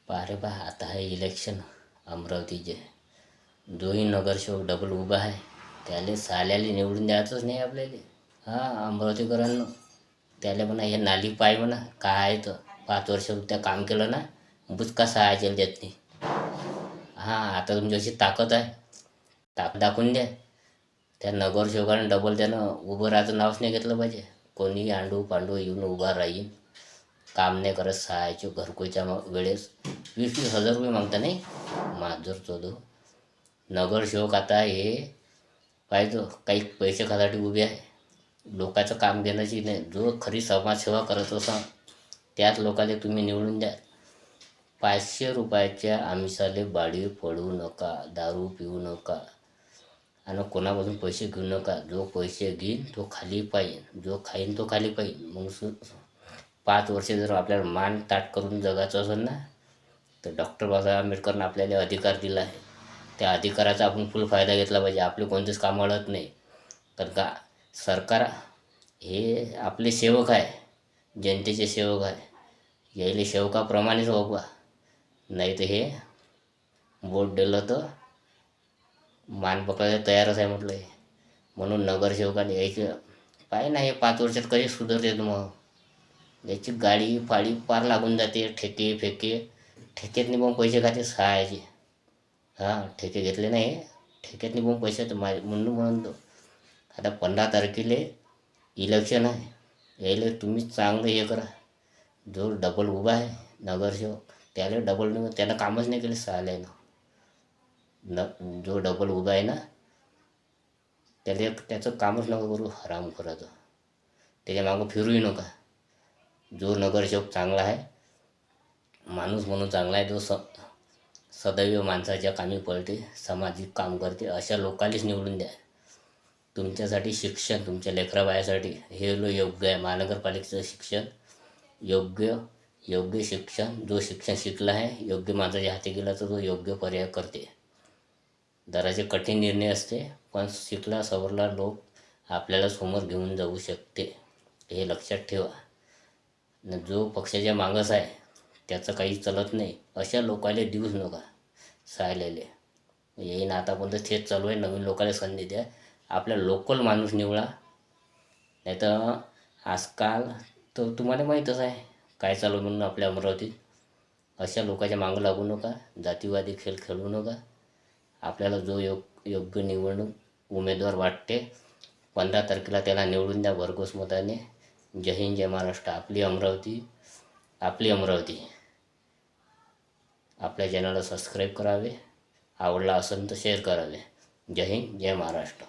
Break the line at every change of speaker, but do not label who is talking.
पारे पहा आता आहे इलेक्शन अमरावतीचे. जोही नगरसेवक डबल उभा आहे त्याला साल्याला निवडून द्यायचंच नाही आपल्याला. हां, अमरावतीकरांनो, त्याला म्हणा हे नाली पाय म्हणा काय आहे तर 5 वर्ष त्या काम केलं ना, बुचका सहायला देत नाही. हां, आता तुमची अशी ताकद आहे, ताकद दाखवून द्या. त्या नगरसेवकाने डबल त्यानं उभं राहायचं नावच नाही घेतलं पाहिजे. कोणी आंडू पांडू येऊन उभा राहील, काम नाही करत सहायचे घरकुलच्या वेळेस 20-20 हजार रुपये मागता नाही माजर चोदो. नगरसेवक आता हे पाहिजे काही पैसे खासाठी उभे आहे, लोकांचं काम देण्याची नाही. जो खरी समाजसेवा करत असा त्याच लोकांना तुम्ही निवडून द्या. 500 रुपयाच्या आमिषाले बाळी पडू नका, दारू पिऊ नका आणि कोणापासून पैसे घेऊ नका. जो पैसे घेईन तो खाली पाहिजे, जो खाईन तो खाली पाहिजे. मग 5 वर्ष जर आपल्याला मान ताट करून जगायचं असेल ना, तर डॉक्टर बाबासाहेब आंबेडकरनं आपल्याला अधिकार दिला आहे. त्या अधिकाराचा आपण फुल फायदा घेतला पाहिजे. आपले कोणतेच काम अडत नाही, कारण का सरकार हे आपले सेवक आहे, जनतेचे सेवक आहे. यायले सेवकाप्रमाणेच वागवा, नाही तर हे बोट दिलं तर मान पकडायला तयारच आहे म्हटलं हे. म्हणून नगरसेवकाने यायचं पाय ना, हे 5 वर्षात कधी सुधारते. मग याची गाडी फाडी पार लागून जाते. ठेके फेके ठेक्यातनी मग पैसे खाते सहायचे. हां, ठेके घेतले नाही, ठेक्यातनी मग पैसे म्हणून म्हणतो. आता 15 तारखेला इलेक्शन आहे, यायला तुम्ही चांगलं हे करा. जो डबल उभा आहे नगरसेवक त्याला डबल नाही, त्यानं कामच नाही केले सहायला. जो डबल उभा आहे ना त्याला त्याचं कामच नका करू हराम करायचं, त्याच्या मागं फिरूही नका. जो नगरसेवक चांगला आहे, माणूस म्हणून चांगला आहे, जो सदैव माणसाच्या कामी पडते, सामाजिक काम करते, अशा लोकांनाच निवडून द्या. तुमच्यासाठी शिक्षण, तुमच्या लेकराबायासाठी हे योग्य आहे. महानगरपालिकेचं शिक्षण योग्य शिक्षण, जो शिक्षण शिकला आहे योग्य माणसाच्या हाती गेला तर तो योग्य पर्याय करते. जराचे कठीण निर्णय असते, पण शिकला सवरला लोक आपल्याला समोर घेऊन जाऊ शकते, हे लक्षात ठेवा. न जो पक्षाच्या मागस आहे त्याचं काही चलत नाही, अशा लोकांना देऊच नका सायलेले. येईन आतापर्यंत तेच चालू आहे. नवीन लोकांना संधी द्या, आपल्या लोकल माणूस निवडा. नाही तर आजकाल तर तुम्हाला माहीतच आहे काय चालू म्हणून आपल्या अमरावतीत. अशा लोकांच्या मागं लागू नका, जातीवादी खेळ खेळू नका. आपल्याला जो योग्य निवडणूक उमेदवार वाटते 15 तारखेला त्याला निवडून द्या भरघोस मताने. जय हिंद, जय महाराष्ट्र. आपली अमरावती. आपल्या चॅनलला सबस्क्राईब करावे, आवडला असेल तर शेअर करावे. जय हिंद, जय महाराष्ट्र.